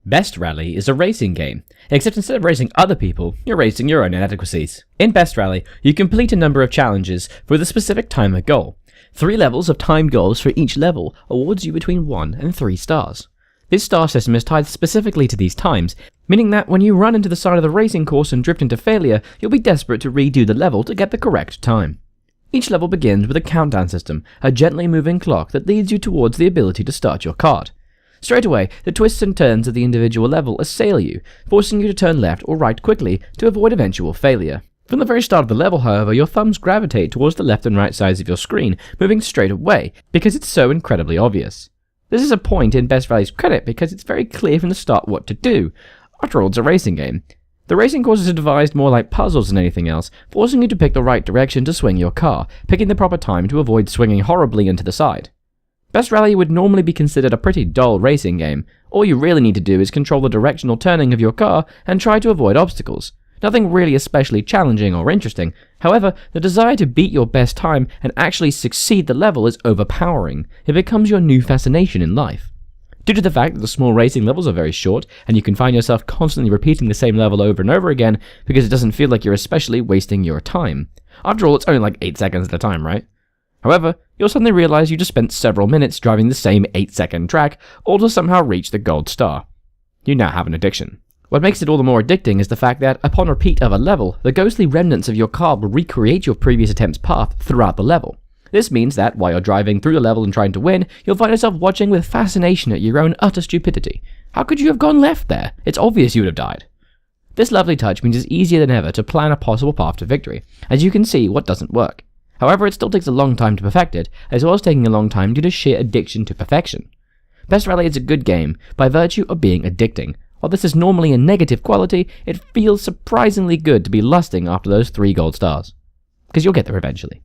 Best Rally is a racing game, except instead of racing other people, you're racing your own inadequacies. In Best Rally, you complete a number of challenges with a specific timer goal. 3 levels of time goals for each level awards you between 1 and 3 stars. This star system is tied specifically to these times, meaning that when you run into the side of the racing course and drift into failure, you'll be desperate to redo the level to get the correct time. Each level begins with a countdown system, a gently moving clock that leads you towards the ability to start your kart. Straight away, the twists and turns of the individual level assail you, forcing you to turn left or right quickly to avoid eventual failure. From the very start of the level, however, your thumbs gravitate towards the left and right sides of your screen, moving straight away, because it's so incredibly obvious. This is a point in Best Rally's credit because it's very clear from the start what to do. After all, it's a racing game. The racing courses are devised more like puzzles than anything else, forcing you to pick the right direction to swing your car, picking the proper time to avoid swinging horribly into the side. Best Rally would normally be considered a pretty dull racing game. All you really need to do is control the directional turning of your car and try to avoid obstacles. Nothing really especially challenging or interesting. However, the desire to beat your best time and actually succeed the level is overpowering. It becomes your new fascination in life. Due to the fact that the small racing levels are very short, and you can find yourself constantly repeating the same level over and over again because it doesn't feel like you're especially wasting your time. After all, it's only like 8 seconds at a time, right? However, you'll suddenly realize you just spent several minutes driving the same 8-second track, all to somehow reach the gold star. You now have an addiction. What makes it all the more addicting is the fact that, upon repeat of a level, the ghostly remnants of your car will recreate your previous attempt's path throughout the level. This means that, while you're driving through the level and trying to win, you'll find yourself watching with fascination at your own utter stupidity. How could you have gone left there? It's obvious you would have died. This lovely touch means it's easier than ever to plan a possible path to victory, as you can see what doesn't work. However, it still takes a long time to perfect it, as well as taking a long time due to sheer addiction to perfection. Best Rally is a good game, by virtue of being addicting. While this is normally a negative quality, it feels surprisingly good to be lusting after those 3 gold stars. Because you'll get there eventually.